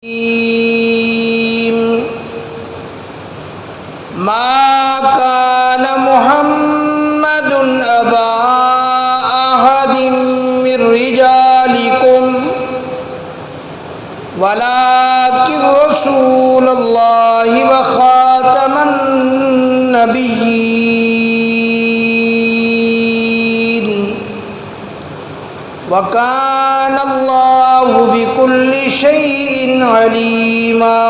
ما كان محمد أبا أحد من رجالكم ولكن رسول الله وخاتم النبيين وكان الله بكل شيء عليما.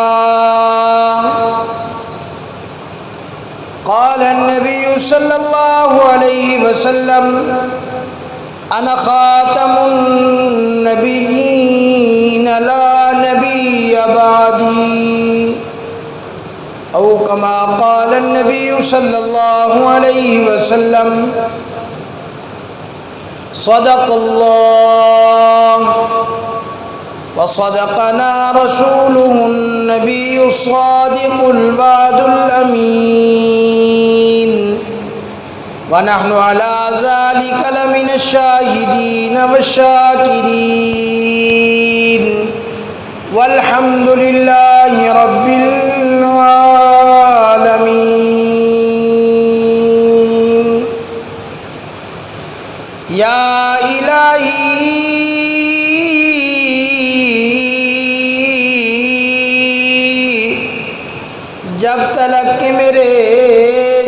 قال النبي صلى الله عليه وسلم أنا خاتم النبيين لا نبي بعدي أو كما قال النبي صلى الله عليه وسلم. صدق الله وصدقنا رسوله النبي الصادق الوعد الأمين ونحن على ذلك لمن الشاهدين والشاكرين والحمد لله رب العالمين. یا الہی جب تلک کہ میرے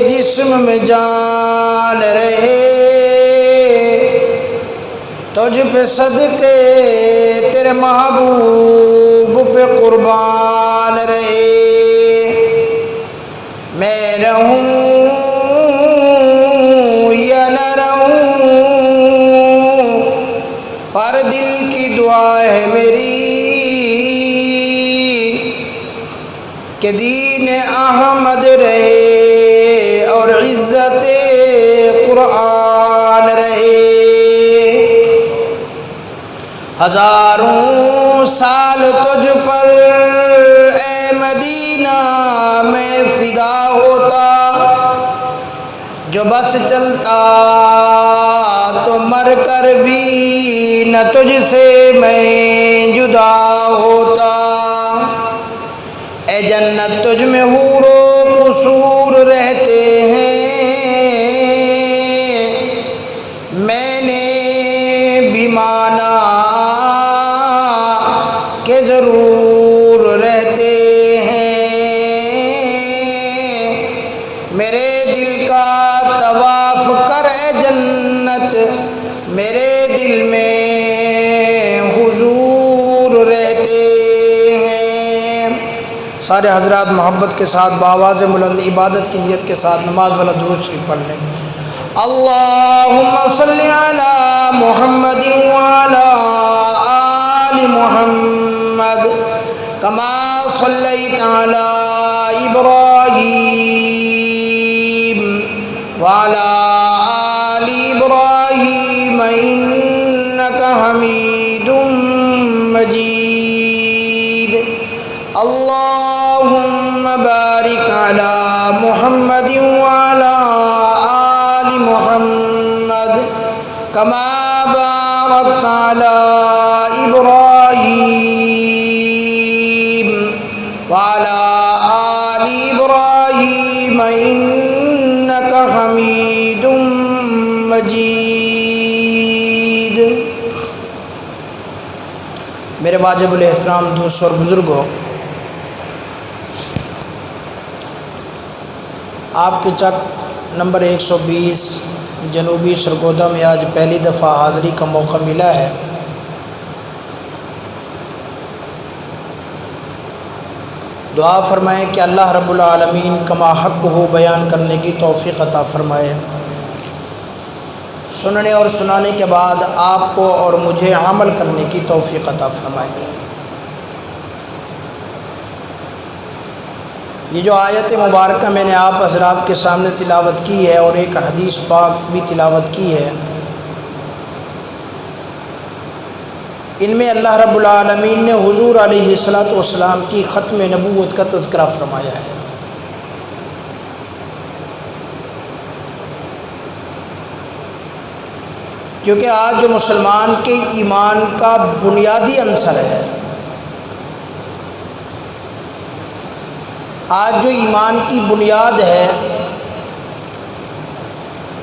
جسم میں جان رہے تجھ پہ صدقے تیرے محبوب پہ قربان رہے. میں رہوں یا نہ رہوں پر دل کی دعا ہے میری کہ دین احمد رہے اور عزت قرآن رہے. ہزاروں سال تجھ پر اے مدینہ میں فدا ہوتا جو بس چلتا تو مر کر بھی نہ تجھ سے میں جدا ہوتا. اے جنت تجھ میں حور و قصور رہتے ہیں میں نے بھی مانا کہ ضرور رہتے ہیں. میرے دل کا طواف کر اے جنت میرے دل میں حضور رہتے ہیں. سارے حضرات محبت کے ساتھ بآواز بلند عبادت کی نیت کے ساتھ نماز والا درود شریف پڑھ لیں. اللہم صلی علی محمد وعلی آل محمد کما صلیت علی ابراہیم وعلی آل ابراہیم انک حمید مجید. اللہم بارک علی محمد وعلی آل محمد کما بارکت علی ابراہیم وعلی آل ابراہیم انک حمید مجید. میرے واجب الاحترام دوستوں اور بزرگوں، آپ کے چک نمبر 120 جنوبی سرگودا میں آج پہلی دفعہ حاضری کا موقع ملا ہے. دعا فرمائیں کہ اللہ رب العالمین کما حق ہو بیان کرنے کی توفیق عطا فرمائے. سننے اور سنانے کے بعد آپ کو اور مجھے عمل کرنے کی توفیق عطا فرمائے. یہ جو آیت مبارکہ میں نے آپ حضرات کے سامنے تلاوت کی ہے اور ایک حدیث پاک بھی تلاوت کی ہے، ان میں اللہ رب العالمین نے حضور علیہ الصلاۃ والسلام کی ختم نبوت کا تذکرہ فرمایا ہے. کیونکہ آج جو مسلمان کے ایمان کا بنیادی عنصر ہے آج جو ایمان کی بنیاد ہے،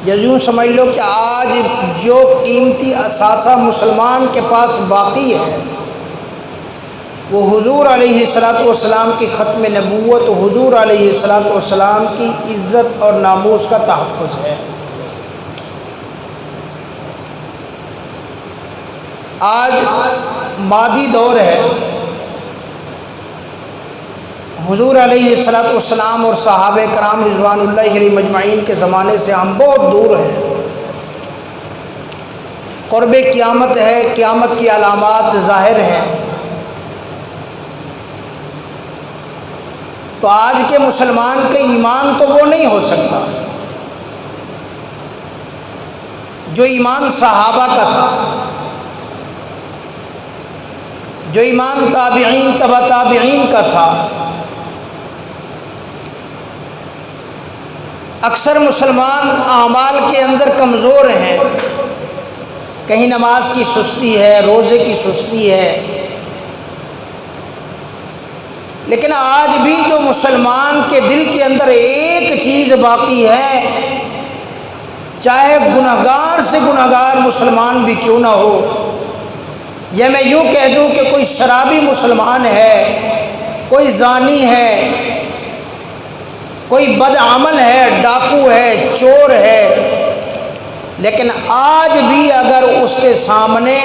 یا یوں سمجھ لو کہ آج جو قیمتی اثاثہ مسلمان کے پاس باقی ہے وہ حضور علیہ الصلاۃ والسلام کی ختم نبوت، حضور علیہ الصلاۃ والسلام کی عزت اور ناموس کا تحفظ ہے۔ آج مادی دور ہے، حضور علیہ الصلاۃ والسلام اور صحابہ کرام رضوان اللہ علیہم اجمعین کے زمانے سے ہم بہت دور ہیں۔ قرب قیامت ہے، قیامت کی علامات ظاہر ہیں۔ تو آج کے مسلمان کے ایمان تو وہ نہیں ہو سکتا جو ایمان صحابہ کا تھا، جو ایمان تابعین تبع تابعین کا تھا۔ اکثر مسلمان اعمال کے اندر کمزور ہیں، کہیں نماز کی سستی ہے، روزے کی سستی ہے، لیکن آج بھی جو مسلمان کے دل کے اندر ایک چیز باقی ہے، چاہے گنہگار سے گنہگار مسلمان بھی کیوں نہ ہو، یا میں یوں کہہ دوں کہ کوئی شرابی مسلمان ہے، کوئی زانی ہے، کوئی بدعمل ہے، ڈاکو ہے، چور ہے، لیکن آج بھی اگر اس کے سامنے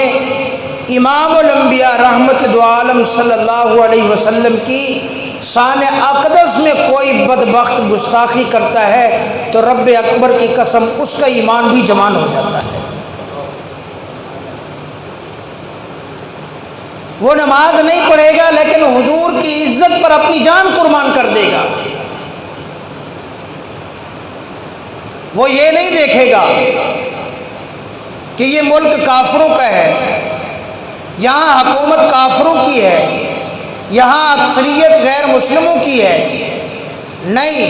امام الانبیاء رحمت دو عالم صلی اللہ علیہ وسلم کی شان اقدس میں کوئی بدبخت گستاخی کرتا ہے تو رب اکبر کی قسم اس کا ایمان بھی جوان ہو جاتا ہے۔ وہ نماز نہیں پڑھے گا لیکن حضور کی عزت پر اپنی جان قربان کر دے گا۔ وہ یہ نہیں دیکھے گا کہ یہ ملک کافروں کا ہے، یہاں حکومت کافروں کی ہے، یہاں اکثریت غیر مسلموں کی ہے، نہیں،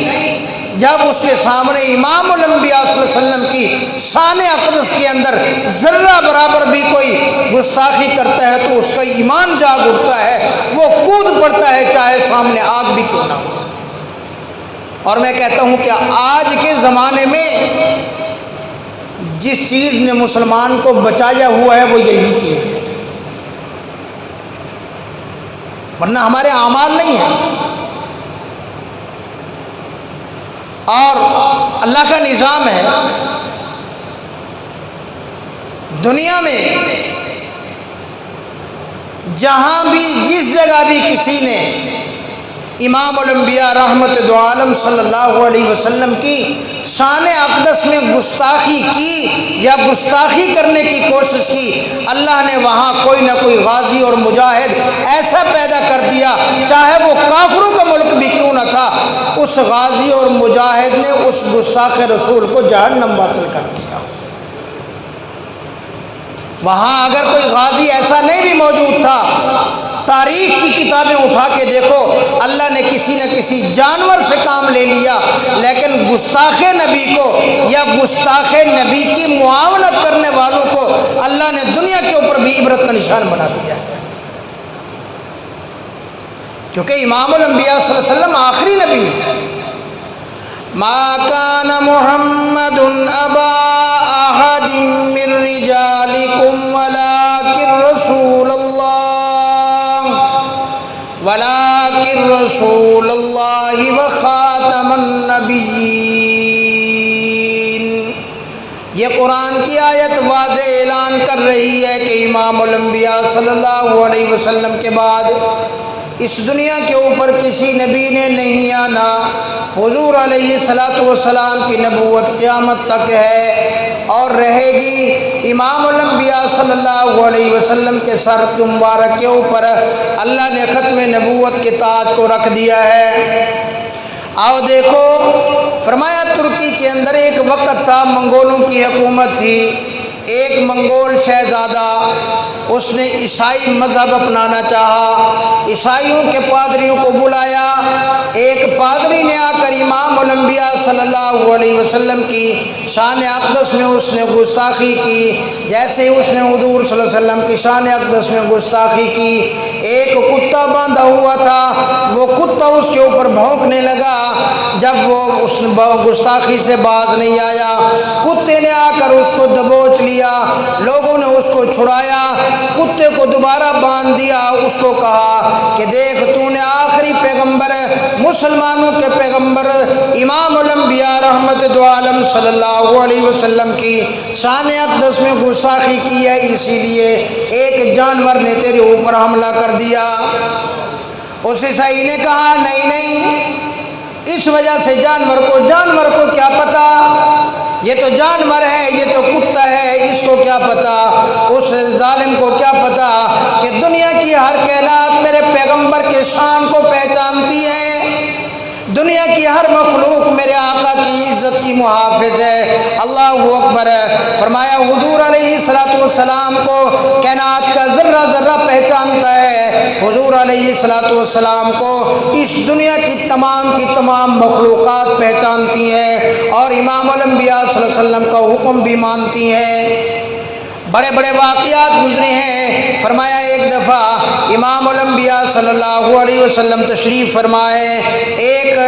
جب اس کے سامنے امام الانبیاء صلی اللہ علیہ وسلم کی شان اقدس کے اندر ذرہ برابر بھی کوئی گستاخی کرتا ہے تو اس کا ایمان جاگ اٹھتا ہے، وہ کود پڑتا ہے چاہے سامنے آگ بھی کیوں نہ ہو۔ اور میں کہتا ہوں کہ آج کے زمانے میں جس چیز نے مسلمان کو بچایا ہوا ہے وہ یہی چیز ہے، ورنہ ہمارے اعمال نہیں ہیں۔ اور اللہ کا نظام ہے، دنیا میں جہاں بھی جس جگہ بھی کسی نے امام الانبیاء رحمت دو عالم صلی اللہ علیہ وسلم کی شان اقدس میں گستاخی کی یا گستاخی کرنے کی کوشش کی، اللہ نے وہاں کوئی نہ کوئی غازی اور مجاہد ایسا پیدا کر دیا، چاہے وہ کافروں کا ملک بھی کیوں نہ تھا، اس غازی اور مجاہد نے اس گستاخ رسول کو جہنم واصل کر دیا۔ وہاں اگر کوئی غازی ایسا نہیں بھی موجود تھا، تاریخ کی کتابیں اٹھا کے دیکھو، اللہ نے کسی نہ کسی جانور سے کام لے لیا، لیکن گستاخ نبی کو یا گستاخ نبی کی معاونت کرنے والوں کو اللہ نے دنیا کے اوپر بھی عبرت کا نشان بنا دیا ہے، کیونکہ امام الانبیاء صلی اللہ علیہ وسلم آخری نبی ہے۔ ما کان محمد ابا احد من رجالکم ولكن رسول اللہ وخاتم النبیین۔ یہ قرآن کی آیت واضح اعلان کر رہی ہے کہ امام الانبیاء صلی اللہ علیہ وسلم کے بعد اس دنیا کے اوپر کسی نبی نے نہیں آنا۔ حضور علیہ الصلاۃ والسلام کی نبوت قیامت تک ہے اور رہے گی۔ امام الانبیاء صلی اللہ علیہ وسلم کے سر مبارک کے اوپر اللہ نے ختم نبوت کے تاج کو رکھ دیا ہے۔ آؤ دیکھو، فرمایا ترکی کے اندر ایک وقت تھا، منگولوں کی حکومت تھی۔ ایک منگول شہزادہ، اس نے عیسائی مذہب اپنانا چاہا، عیسائیوں کے پادریوں کو بلایا ایک پادری نے آ کر امام الانبیاء صلی اللہ علیہ وسلم کی شان اقدس میں اس نے گستاخی کی، جیسے اس نے حضور صلی اللہ علیہ وسلم کی شان اقدس میں گستاخی کی، ایک کتا باندھا ہوا تھا، وہ کتا اس کے اوپر بھونکنے لگا، جب وہ اس گستاخی سے باز نہیں آیا، کتے نے آ کر اس کو دبوچ لیا، لوگوں نے اس کو چھڑایا، کتے کو دوبارہ باندھ دیا، اس کو کہا کہ دیکھ تو نے آخری پیغمبر مسلمانوں کے پیغمبر امام الانبیاء رحمت دو عالم صلی اللہ علیہ وسلم کی شان اقدس میں گستاخی کی ہے، اسی لیے ایک جانور نے تیرے اوپر حملہ کر دیا۔ اس عیسائی نے کہا نہیں، اس وجہ سے جانور کو کیا پتا، یہ تو جانور ہے، یہ تو کتا ہے، اس کو کیا پتا، اس ظالم کو کیا پتا کہ دنیا کی ہر کائنات میرے پیغمبر کے شان کو پہچانتی ہے، دنیا کی ہر مخلوق میرے آقا کی عزت کی محافظ ہے۔ اللہ اکبر۔ فرمایا حضور علیہ السلام کو کائنات کا ذرہ ذرہ پہچانتا ہے، حضور علیہ السلام کو اس دنیا کی تمام مخلوقات پہچانتی ہیں اور امام الانبیاء صلی اللہ علیہ وسلم کا حکم بھی مانتی ہیں۔ بڑے بڑے واقعات گزرے ہیں۔ فرمایا ایک دفعہ امام الانبیاء صلی اللہ علیہ وسلم تشریف فرمائے، ایک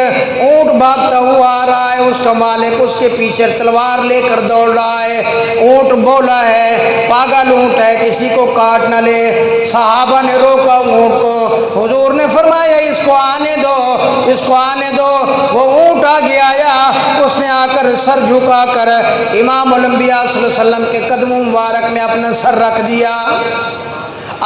اونٹ بھاگتا ہوا آ رہا ہے، اس کا مالک اس کے پیچھے تلوار لے کر دوڑ رہا ہے، اونٹ بولا ہے، پاگل اونٹ ہے، کسی کو کاٹ نہ لے۔ صحابہ نے روکا اونٹ کو، حضور نے فرمایا اس کو آنے دو، اس کو آنے دو۔ وہ اونٹ آگے آیا، اس نے آ کر سر جھکا کر امام الانبیاء صلی اللہ علیہ وسلم کے قدموں مبارک میں اپنا سر رکھ دیا۔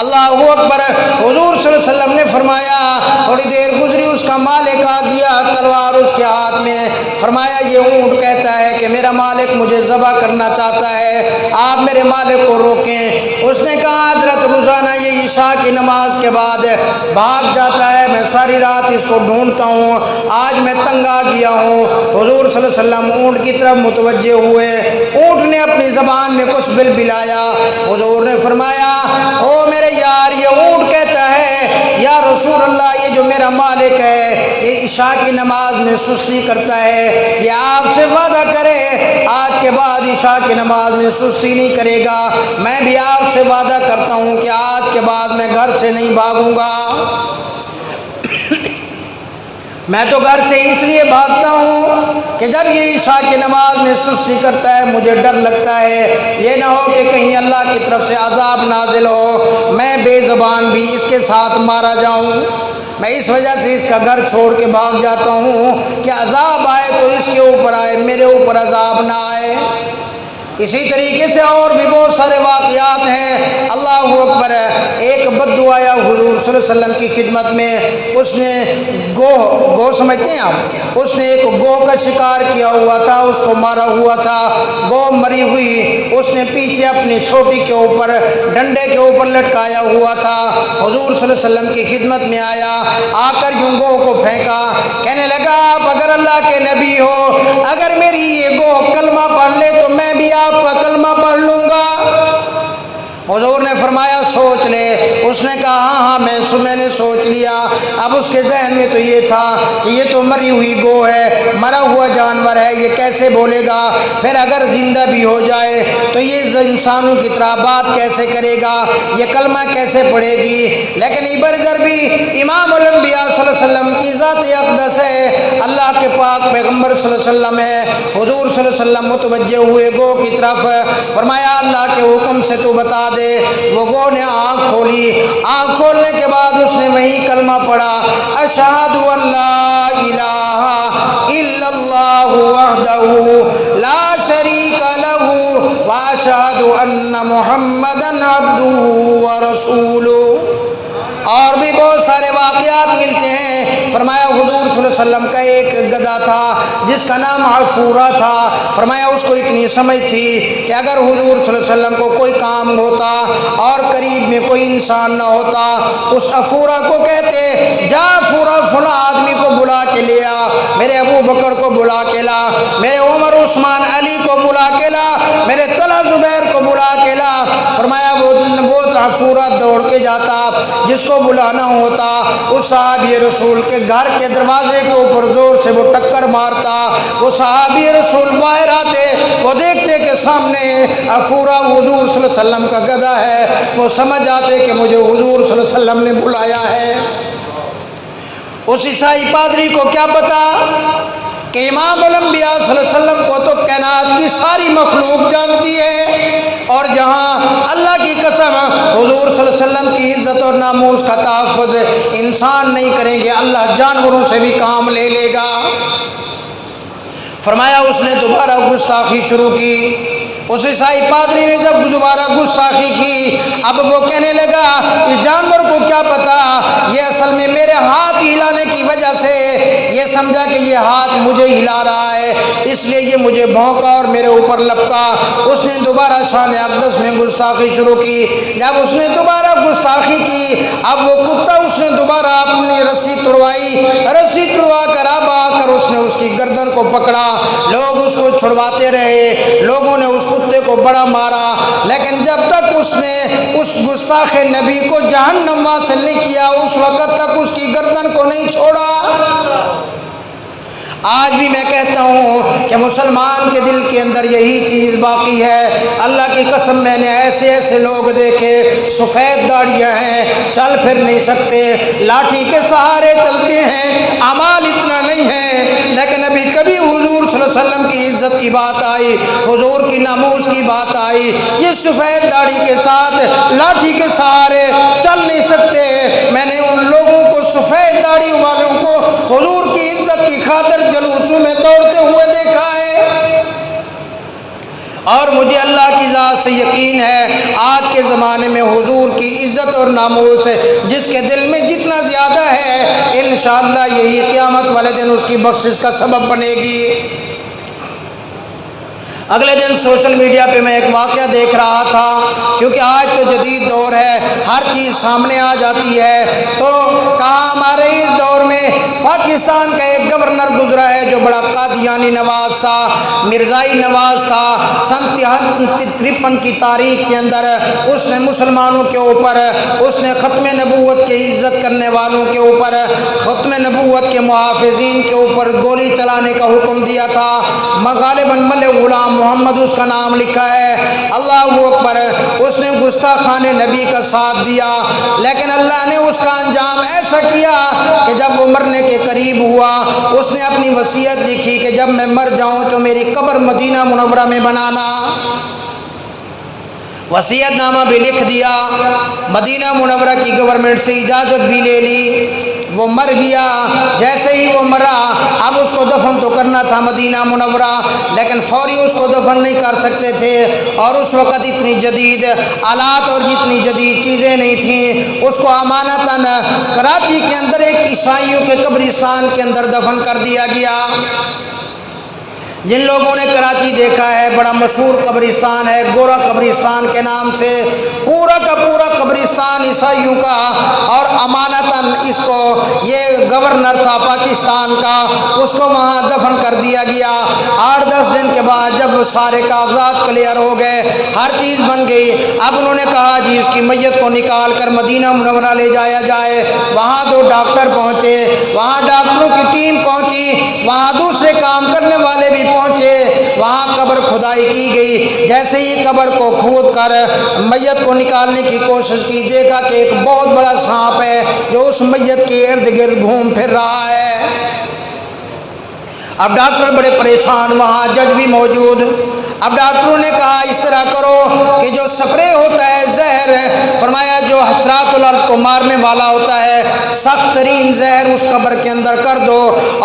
اللہ اکبر۔ حضور صلی اللہ علیہ وسلم نے فرمایا، تھوڑی دیر گزری، اس کا مالک آ گیا، تلوار اس کے ہاتھ میں۔ فرمایا یہ اونٹ کہتا ہے کہ میرا مالک مجھے ذبح کرنا چاہتا ہے، آپ میرے مالک کو روکیں۔ اس نے کہا حضرت روزانہ یہ عشاء کی نماز کے بعد بھاگ جاتا ہے، میں ساری رات اس کو ڈھونڈتا ہوں، آج میں تنگ آ گیا ہوں۔ حضور صلی اللہ علیہ وسلم اونٹ کی طرف متوجہ ہوئے، اونٹ نے اپنی زبان میں کچھ بلبلایا۔ حضور نے فرمایا او میرے یار، یہ اونٹ کہتا ہے یا رسول اللہ یہ جو میرا مالک ہے یہ عشاء کی نماز میں سستی کرتا ہے، یہ آپ سے وعدہ کرے آج کے بعد عشاء کی نماز میں سستی نہیں کرے گا، میں بھی آپ سے وعدہ کرتا ہوں کہ آج کے بعد میں گھر سے نہیں بھاگوں گا۔ میں تو گھر سے اس لیے بھاگتا ہوں کہ جب یہ عشاء کی نماز میں سستی کرتا ہے مجھے ڈر لگتا ہے یہ نہ ہو کہ کہیں اللہ کی طرف سے عذاب نازل ہو، میں بے زبان بھی اس کے ساتھ مارا جاؤں۔ میں اس وجہ سے اس کا گھر چھوڑ کے بھاگ جاتا ہوں کہ عذاب آئے تو اس کے اوپر آئے، میرے اوپر عذاب نہ آئے۔ اسی طریقے سے اور بھی بہت سارے واقعات ہیں۔ اللہ اکبر۔ ایک بدو آیا حضور صلی اللہ علیہ وسلم کی خدمت میں، اس نے گو سمجھتے ہیں آپ، اس نے ایک گو کا شکار کیا ہوا تھا، اس کو مارا ہوا تھا، گو مری ہوئی، اس نے پیچھے اپنی سوٹی کے اوپر ڈنڈے کے اوپر لٹکایا ہوا تھا۔ حضور صلی اللہ علیہ وسلم کی خدمت میں آیا، آ کر یوں گو کو پھینکا، کہنے لگا آپ اگر اللہ کے نبی ہو، اگر میری یہ گو کلمہ پڑھ لے تو میں بھی آپ کا کلمہ پڑھ لوں گا۔ حضور نے فرمایا سوچ لے، اس نے کہا ہاں میں نے سوچ لیا۔ اب اس کے ذہن میں تو یہ تھا کہ یہ تو مری ہوئی گو ہے، مرا ہوا جانور ہے، یہ کیسے بولے گا، پھر اگر زندہ بھی ہو جائے تو یہ انسانوں کی طرح بات کیسے کرے گا، یہ کلمہ کیسے پڑھے گی۔ لیکن ابر بھی امام الانبیاء صلی اللہ علیہ وسلم کی ذات اقدس ہے، اللہ کے پاک پیغمبر صلی اللہ علیہ وسلم ہے۔ حضور صلی اللہ علیہ وسلم متوجہ ہوئے گو کی طرف، فرمایا اللہ کے حکم سے تو بتا دے۔ وہ گو نے آنکھ کھولی، آنکھ کھولنے کے بعد اس نے وہی کلمہ پڑھا، اشہد ان لا الہ الا اللہ وحدہ لا شریک لہ واشہد ان محمدا عبدہ ورسولہ۔ اور بھی بہت سارے واقعات ملتے ہیں۔ فرمایا حضور صلی اللہ علیہ وسلم کا ایک گدھا تھا جس کا نام عفورہ تھا، فرمایا اس کو اتنی سمجھ تھی کہ اگر حضور صلی اللہ علیہ وسلم کو کوئی کام ہوتا اور قریب میں کوئی انسان نہ ہوتا، اس عفورہ کو کہتے جا عفورہ فلاں آدمی کو بلا کے لے آ، میرے ابو بکر کو بلا کے لا، میرے عمر عثمان علی کو بلا کے لا، میرے طلحہ زبیر کو بلا کے لا۔ فرمایا وہ غفورہ دوڑ کے جاتا، جس کو بلانا ہوتا اس صحابی رسول کے گھر کے دروازے کے اوپر زور سے وہ ٹکر مارتا، وہ صحابی رسول باہر آتے، وہ دیکھتے کہ سامنے غفورہ حضور صلی اللہ علیہ وسلم کا گدھا ہے، وہ سمجھ جاتے کہ مجھے حضور صلی اللہ علیہ وسلم نے بلایا ہے۔ اس عیسائی پادری کو کیا پتا کہ امام الانبیاء صلی اللہ علیہ وسلم کو تو کائنات کی ساری مخلوق جانتی ہے، اور جہاں اللہ کی قسم حضور صلی اللہ علیہ وسلم کی عزت اور ناموس کا تحفظ انسان نہیں کریں گے، اللہ جانوروں سے بھی کام لے لے گا۔ فرمایا اس نے دوبارہ گستاخی شروع کی۔ اس عیسائی پادری نے جب دوبارہ گستاخی کی، اب وہ کہنے لگا اس جانور کو کیا پتا، یہ اصل میں میرے ہاتھ ہلانے کی وجہ سے یہ سمجھا کہ یہ ہاتھ مجھے ہلا رہا ہے، اس لیے یہ مجھے بھونکا اور میرے اوپر لپکا۔ اس نے دوبارہ شان اقدس میں گستاخی شروع کی۔ جب اس نے دوبارہ گستاخی کی، اب وہ کتا اس نے دوبارہ اپنی رسی توڑوائی، رسی توڑوا کر اب آ کر اس نے اس کی گردن کو پکڑا۔ لوگ اس کو چھڑواتے رہے، لوگوں نے اس کتے کو بڑا مارا، لیکن جب تک اس نے اس گستاخ نبی کو جہنم واصل نہیں کیا، اس وقت تک اس کی گردن کو نہیں چھوڑا۔ آج بھی میں کہتا ہوں کہ مسلمان کے دل کے اندر یہی چیز باقی ہے۔ اللہ کی قسم میں نے ایسے ایسے لوگ دیکھے، سفید داڑیاں ہیں، چل پھر نہیں سکتے، لاٹھی کے سہارے چلتے ہیں، اعمال اتنا نہیں ہے، لیکن ابھی کبھی حضور صلی اللہ علیہ وسلم کی عزت کی بات آئی، حضور کی ناموس کی بات آئی، یہ سفید داڑھی کے ساتھ لاٹھی کے سہارے چل نہیں سکتے۔ میں نے ان لوگوں کو، سفید داڑھی والوں کو، حضور کی عزت کی خاطر جلوسوں میں دوڑتے ہوئے دیکھا ہے، اور مجھے اللہ کی ذات سے یقین ہے آج کے زمانے میں حضور کی عزت اور ناموس جس کے دل میں جتنا زیادہ ہے، انشاءاللہ یہی قیامت والے دن اس کی بخشش کا سبب بنے گی۔ اگلے دن سوشل میڈیا پہ میں ایک واقعہ دیکھ رہا تھا، کیونکہ آج تو جدید دور ہے، ہر چیز سامنے آ جاتی ہے، تو کہاں ہمارے اس دور میں پاکستان کا ایک گورنر گزرا ہے جو بڑا قادیانی نواز تھا، مرزائی نواز تھا۔ سن 53 کی تاریخ کے اندر اس نے مسلمانوں کے اوپر، اس نے ختم نبوت کی عزت کرنے والوں کے اوپر، ختم نبوت کے محافظین کے اوپر گولی چلانے کا حکم دیا تھا۔ غالباً ملک غلام محمد اس کا نام لکھا ہے، اللہ اکبر۔ اس نے گستاخان نبی کا ساتھ دیا، لیکن اللہ نے اس کا انجام ایسا کیا کہ جب وہ مرنے کے قریب ہوا، اس نے اپنی وصیت لکھی کہ جب میں مر جاؤں تو میری قبر مدینہ منورہ میں بنانا۔ وصیت نامہ بھی لکھ دیا، مدینہ منورہ کی گورنمنٹ سے اجازت بھی لے لی، وہ مر گیا۔ جیسے ہی وہ مرا، اب اس کو دفن تو کرنا تھا مدینہ منورہ، لیکن فوری اس کو دفن نہیں کر سکتے تھے، اور اس وقت اتنی جدید آلات اور جتنی جدید چیزیں نہیں تھیں۔ اس کو امانتاً کراچی کے اندر ایک عیسائیوں کے قبرستان کے اندر دفن کر دیا گیا۔ جن لوگوں نے کراچی دیکھا ہے، بڑا مشہور قبرستان ہے، گورا قبرستان کے نام سے، پورا کا پورا قبرستان عیسائیوں کا، اور امانتاً اس کو، یہ گورنر تھا پاکستان کا، اس کو وہاں دفن کر دیا گیا۔ 8-10 دن کے بعد جب سارے کاغذات کلیئر ہو گئے، ہر چیز بن گئی، اب انہوں نے کہا جی اس کی میت کو نکال کر مدینہ منورہ لے جایا جائے۔ وہاں 2 ڈاکٹر پہنچے، وہاں ڈاکٹروں کی ٹیم پہنچی، وہاں دوسرے کام کرنے والے بھی پہنچے، وہاں قبر کھدائی کی گئی۔ جیسے ہی قبر کو کھود کر میت کو نکالنے کی کوشش کی، دیکھا کہ ایک بہت بڑا سانپ ہے جو اس میت کے ارد گرد گھوم پھر رہا ہے۔ اب ڈاکٹر بڑے پریشان، وہاں جج بھی موجود۔ اب ڈاکٹروں نے کہا اس طرح کرو کہ جو سپرے ہوتا ہے زہر، فرمایا جو حشرات الارض کو مارنے والا ہوتا ہے، سخت ترین زہر اس قبر کے اندر کر دو،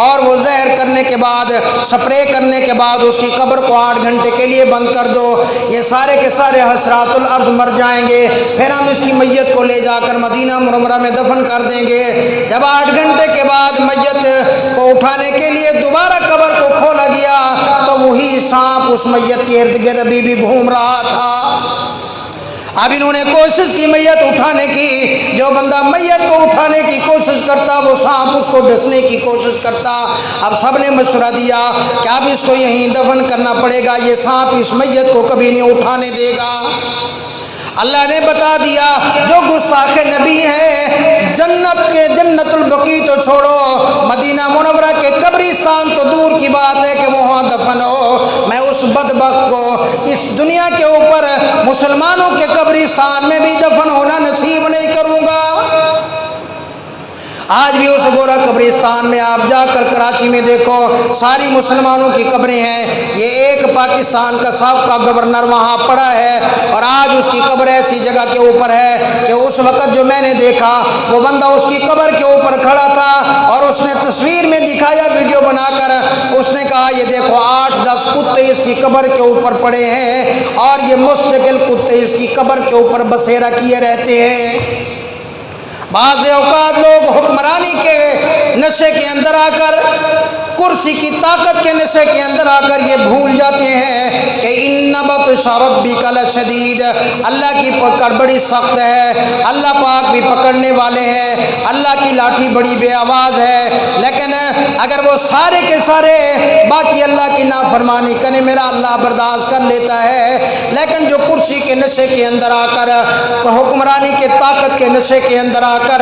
اور وہ زہر کرنے کے بعد، سپرے کرنے کے بعد اس کی قبر کو 8 گھنٹے کے لیے بند کر دو، یہ سارے کے سارے حشرات الارض مر جائیں گے، پھر ہم اس کی میت کو لے جا کر مدینہ منورہ میں دفن کر دیں گے۔ جب 8 گھنٹے کے بعد میت کو اٹھانے کے لیے دوبارہ قبر کو کھولا گیا تو وہی سانپ اس میت کے ارد گرد ابھی بھی گھوم رہا تھا۔ اب انہوں نے کوشش کی میت اٹھانے کی، جو بندہ میت کو اٹھانے کی کوشش کرتا وہ سانپ اس کو ڈسنے کی کوشش کرتا۔ اب سب نے مشورہ دیا کہ اب اس کو یہیں دفن کرنا پڑے گا، یہ سانپ اس میت کو کبھی نہیں اٹھانے دے گا۔ اللہ نے بتا دیا جو گستاخ نبی ہیں جنت کے جنت البقیع تو چھوڑو، مدینہ منورہ کے قبرستان تو دور کی بات ہے کہ وہاں دفن ہو، میں اس بدبخت کو اس دنیا کے اوپر مسلمانوں کے قبرستان میں بھی دفن ہونا نصیب نہیں کروں گا۔ آج بھی اس گورا قبرستان میں آپ جا کر کراچی میں دیکھو، ساری مسلمانوں کی قبریں ہیں، یہ ایک پاکستان کا سابقہ گورنر وہاں پڑا ہے، اور آج اس کی قبر ایسی جگہ کے اوپر ہے کہ اس وقت جو میں نے دیکھا وہ بندہ اس کی قبر کے اوپر کھڑا تھا اور اس نے تصویر میں دکھایا ویڈیو بنا کر، اس نے کہا یہ دیکھو 8-10 کتے اس کی قبر کے اوپر پڑے ہیں اور یہ مستقل کتے اس کی قبر کے اوپر بسیرا کیے رہتے ہیں۔ بعض اوقات لوگ حکمرانی کے نشے کے اندر آ کر، کرسی کی طاقت کے نشے کے اندر آ کر یہ بھول جاتے ہیں کہ ان بطش ربک لشدید، اللہ کی پکڑ بڑی سخت ہے، اللہ پاک بھی پکڑنے والے ہیں، اللہ کی لاٹھی بڑی بے آواز ہے۔ لیکن اگر وہ سارے کے سارے باقی اللہ کی نافرمانی کریں میرا اللہ برداشت کر لیتا ہے، لیکن جو کرسی کے نشے کے اندر آ کر، حکمرانی کے طاقت کے نشے کے اندر آ کر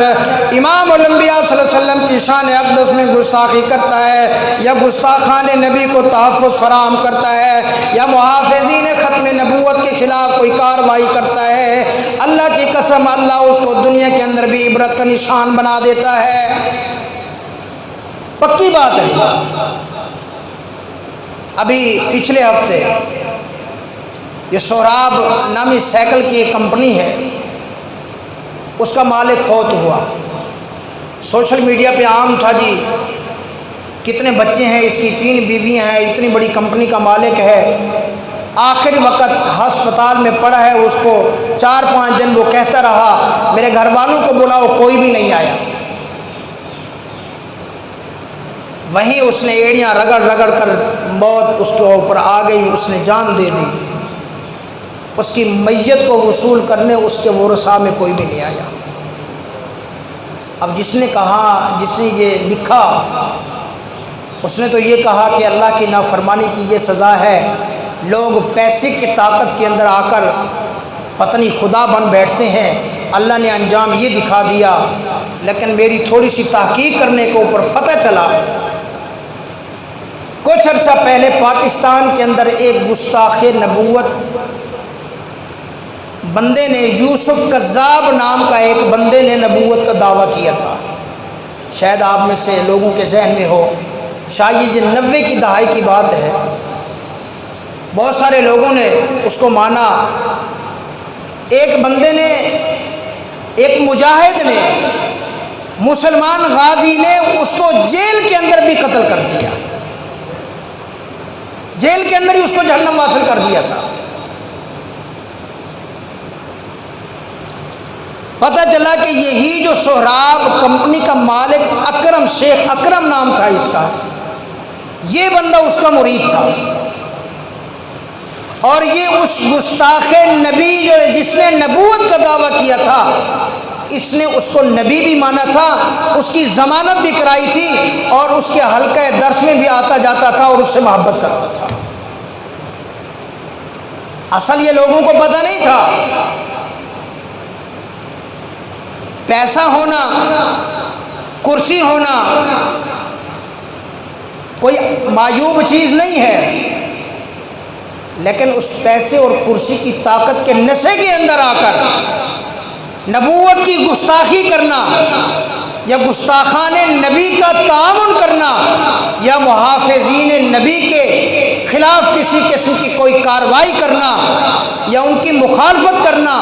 امام الانبیاء صلی اللہ علیہ وسلم کی شان اقدس میں گستاخی کرتا ہے، یا گستاخان نبی کو تحفظ فراہم کرتا ہے، یا محافظین ختم نبوت کے خلاف کوئی کارروائی کرتا ہے، اللہ کی قسم اللہ اس کو دنیا کے اندر بھی عبرت کا نشان بنا دیتا ہے۔ پکی بات ہے۔ ابھی پچھلے ہفتے یہ سہراب نامی سائیکل کی ایک کمپنی ہے، اس کا مالک فوت ہوا۔ سوشل میڈیا پہ عام تھا جی کتنے بچے ہیں اس کی، 3 بیویاں ہیں، اتنی بڑی کمپنی کا مالک ہے، آخری وقت ہسپتال میں پڑا ہے، اس کو 4-5 دن وہ کہتا رہا میرے گھر والوں کو بلاؤ، کوئی بھی نہیں آیا۔ وہیں اس نے ایڑیاں رگڑ رگڑ کر موت اس کے اوپر آ گئی، اس نے جان دے دی۔ اس کی میت کو وصول کرنے اس کے ورثاء میں کوئی بھی نہیں آیا۔ اب جس نے کہا، جس نے یہ لکھا، اس نے تو یہ کہا کہ اللہ کی نافرمانی کی یہ سزا ہے، لوگ پیسے کی طاقت کے اندر آ کر پتہ نہیں خدا بن بیٹھتے ہیں، اللہ نے انجام یہ دکھا دیا۔ لیکن میری تھوڑی سی تحقیق کرنے کے اوپر پتہ چلا کچھ عرصہ پہلے پاکستان کے اندر ایک گستاخ نبوت بندے نے، یوسف کذاب نام کا ایک بندے نے نبوت کا دعویٰ کیا تھا۔ شاید آپ میں سے لوگوں کے ذہن میں ہو، شاید یہ 90 کی دہائی کی بات ہے، بہت سارے لوگوں نے اس کو مانا۔ ایک بندے نے، ایک مجاہد نے، مسلمان غازی نے اس کو جیل کے اندر بھی قتل کر دیا، جیل کے اندر ہی اس کو جہنم حاصل کر دیا تھا۔ پتہ چلا کہ یہی جو سہراب کمپنی کا مالک اکرم، شیخ اکرم نام تھا اس کا، یہ بندہ اس کا مرید تھا، اور یہ اس گستاخ نبی جو جس نے نبوت کا دعویٰ کیا تھا، اس نے اس کو نبی بھی مانا تھا، اس کی ضمانت بھی کرائی تھی، اور اس کے حلقہ درس میں بھی آتا جاتا تھا اور اس سے محبت کرتا تھا۔ اصل یہ لوگوں کو پتہ نہیں تھا، پیسہ ہونا، کرسی ہونا کوئی معیوب چیز نہیں ہے، لیکن اس پیسے اور کرسی کی طاقت کے نشے کے اندر آ کر نبوت کی گستاخی کرنا، یا گستاخان نبی کا تعاون کرنا، یا محافظین نبی کے خلاف کسی قسم کی کوئی کارروائی کرنا، یا ان کی مخالفت کرنا،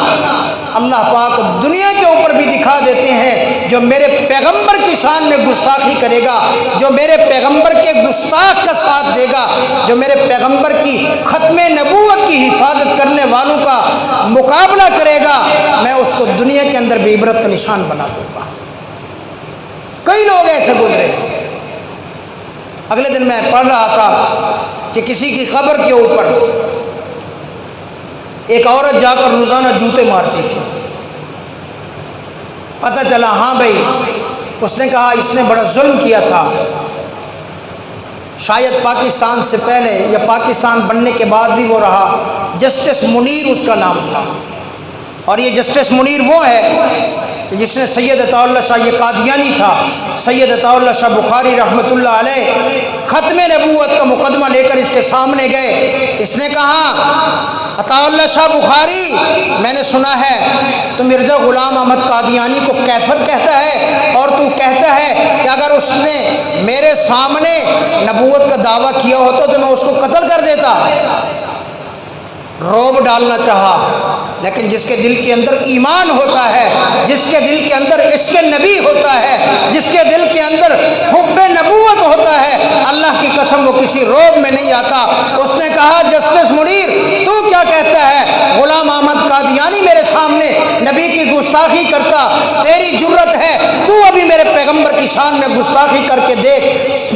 اللہ پاک دنیا کے اوپر بھی دکھا دیتے ہیں جو میرے پیغمبر کی شان میں گستاخی کرے گا، جو میرے پیغمبر کے گستاخ کا ساتھ دے گا، جو میرے پیغمبر کی ختم نبوت کی حفاظت کرنے والوں کا مقابلہ کرے گا، میں اس کو دنیا کے اندر بھی عبرت کا نشان بنا دوں گا۔ کئی لوگ ایسے گزرے ہیں۔ اگلے دن میں پڑھ رہا تھا کہ کسی کی قبر کے اوپر ایک عورت جا کر روزانہ جوتے مارتی تھی۔ پتہ چلا ہاں بھائی، اس نے کہا اس نے بڑا ظلم کیا تھا، شاید پاکستان سے پہلے یا پاکستان بننے کے بعد بھی وہ رہا، جسٹس منیر اس کا نام تھا۔ اور یہ جسٹس منیر وہ ہے کہ جس نے سید عطا اللہ شاہ، یہ قادیانی تھا، سید عطا اللہ شاہ بخاری رحمۃ اللہ علیہ ختم نبوت کا مقدمہ لے کر اس کے سامنے گئے۔ اس نے کہا عطا اللہ شاہ بخاری، میں نے سنا ہے تو مرزا غلام احمد قادیانی کو کافر کہتا ہے، اور تو کہتا ہے کہ اگر اس نے میرے سامنے نبوت کا دعویٰ کیا ہوتا تو میں اس کو قتل کر دیتا۔ روب ڈالنا چاہا، لیکن جس کے دل کے اندر ایمان ہوتا ہے، جس کے دل کے اندر عشق نبی ہوتا ہے، جس کے دل کے اندر حب نبوت ہوتا ہے، اللہ کی قسم وہ کسی روب میں نہیں آتا۔ اس نے کہا جسٹس منیر تو کیا کہتا ہے؟ غلام احمد قادیانی میرے سامنے نبی کی گستاخی کرتا، تیری جرت ہے تو ابھی میرے پیغمبر کی شان میں گستاخی کر کے دیکھ۔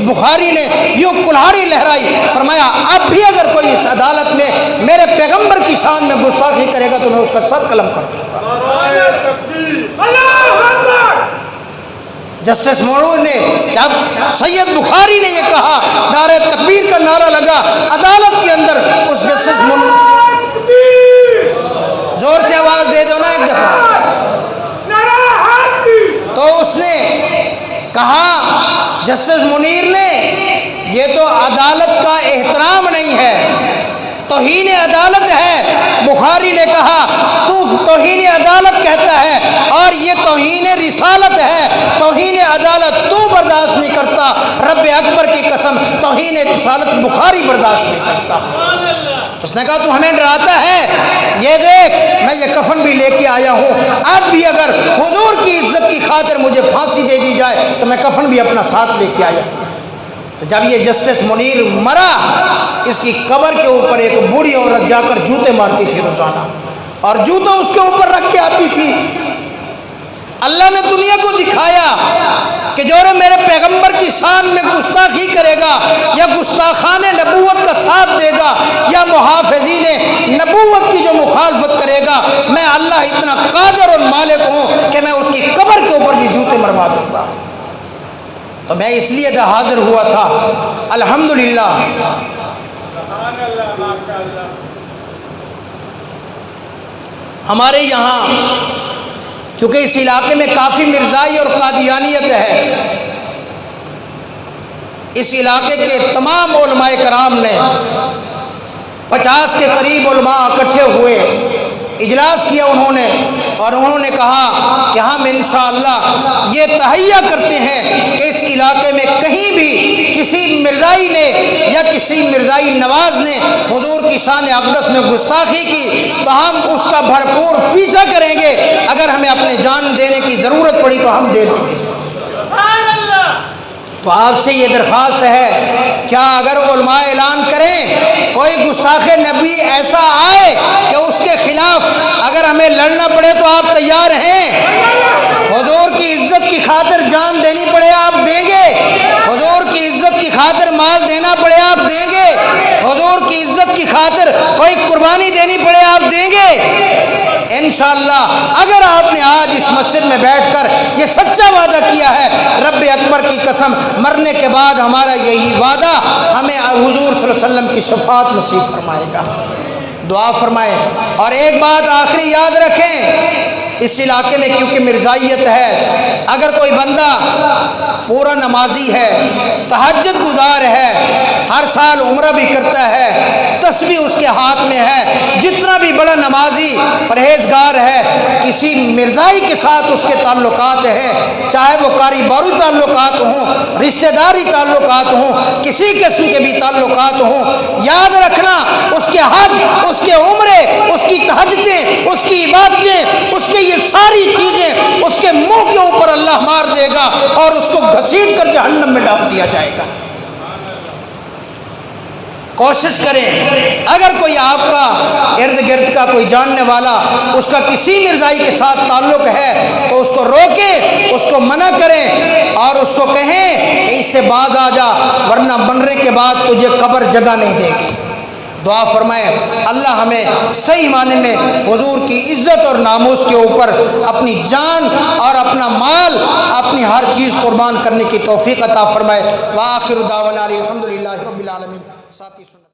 بخاری نے یوں کلہاڑی لہرائی، فرمایا اب بھی اگر کوئی اس عدالت میں میرے پیغمبر کی شان میں گستاخی کرے گا تو میں اس کا سر قلم کر دوں گا۔ جسٹس منیر نے جب سید بخاری نے یہ کہا، نعرہ تکبیر کا نعرہ لگا عدالت کے اندر، اس جسٹس زور سے آواز دے دو نا ایک دفعہ، تو اس نے کہا جسٹس منیر نے یہ تو عدالت کا احترام نہیں ہے، توہین عدالت ہے۔ بخاری نے کہا تو توہین عدالت کہتا ہے اور یہ توہین رسالت ہے، توہین عدالت تو برداشت نہیں کرتا، رب اکبر کی قسم توہین رسالت بخاری برداشت نہیں کرتا۔ اس نے کہا تو ہمیں ڈراتا ہے، یہ دیکھ میں یہ کفن بھی لے کے آیا ہوں، آج بھی اگر حضور کی عزت کی خاطر مجھے پھانسی دے دی جائے تو میں کفن بھی اپنا ساتھ لے کے آیا۔ جب یہ جسٹس منیر مرا، اس کی قبر کے اوپر ایک بوڑھی عورت جا کر جوتے مارتی تھی روزانہ، اور جوتا اس کے اوپر رکھ کے آتی تھی۔ اللہ نے دنیا کو دکھایا کہ جو میرے پیغمبر کی شان میں گستاخی کرے گا یا گستاخان نبوت کا ساتھ دے گا یا محافظین نبوت کی جو مخالفت کرے گا، میں اللہ اتنا قادر اور مالک ہوں کہ میں اس کی قبر کے اوپر بھی جوتے مروا دوں گا۔ تو میں اس لیے حاضر ہوا تھا۔ الحمدللہ ہمارے یہاں کیونکہ اس علاقے میں کافی مرزائی اور قادیانیت ہے، اس علاقے کے تمام علماء کرام نے 50 کے قریب علماء اکٹھے ہوئے، اجلاس کیا انہوں نے، اور انہوں نے کہا کہ ہم انشاءاللہ یہ تہیہ کرتے ہیں کہ اس علاقے میں کہیں بھی کسی مرزائی نے یا کسی مرزائی نواز نے حضور کی شان اقدس میں گستاخی کی تو ہم اس کا بھرپور پیچھا کریں گے، اگر ہمیں اپنے جان دینے کی ضرورت پڑی تو ہم دے دیں گے۔ تو آپ سے یہ درخواست ہے، کیا اگر علماء اعلان کریں کوئی گستاخ نبی ایسا آئے کہ اس کے خلاف اگر ہمیں لڑنا پڑے تو آپ تیار ہیں؟ حضور کی عزت کی خاطر جان دینی پڑے آپ دیں گے؟ حضور کی عزت کی خاطر مال دینا پڑے آپ دیں گے؟ حضور کی عزت کی خاطر کوئی قربانی دینی پڑے آپ دیں گے؟ انشاءاللہ اگر آپ نے آج اس مسجد میں بیٹھ کر یہ سچا وعدہ کیا ہے، رب اکبر کی قسم مرنے کے بعد ہمارا یہی وعدہ ہمیں حضور صلی اللہ علیہ وسلم کی شفاعت نصیب فرمائے گا۔ دعا فرمائیں۔ اور ایک بات آخری یاد رکھیں، اس علاقے میں کیونکہ مرزائیت ہے، اگر کوئی بندہ پورا نمازی ہے، تہجد گزار ہے، ہر سال عمرہ بھی کرتا ہے، تسبیح اس کے ہاتھ میں ہے، جتنا بھی بڑا نمازی پرہیزگار ہے، کسی مرزائی کے ساتھ اس کے تعلقات ہیں، چاہے وہ کاروباری تعلقات ہوں، رشتہ داری تعلقات ہوں، کسی قسم کے بھی تعلقات ہوں، یاد رکھنا اس کے حج، اس کے عمرے، اس کی تہجدیں، اس کی عبادتیں، اس کے یہ ساری چیزیں اس کے منہ کے اوپر اللہ مار دے گا اور اس کو گھسیٹ کر جہنم میں ڈال دیا جائے گا۔ کوشش کریں، اگر کوئی آپ کا ارد گرد کا کوئی جاننے والا اس کا کسی مرزائی کے ساتھ تعلق ہے تو اس کو روکیں، اس کو منع کریں اور اس کو کہیں کہ اس سے باز آ جا، ورنہ مرنے کے بعد تجھے قبر جگہ نہیں دے گی۔ دعا فرمائیں اللہ ہمیں صحیح معنی میں حضور کی عزت اور ناموس کے اوپر اپنی جان اور اپنا مال، اپنی ہر چیز قربان کرنے کی توفیق عطا فرمائے۔ وآخر دعوانا الحمدللہ رب العالمین۔ ساتھی سن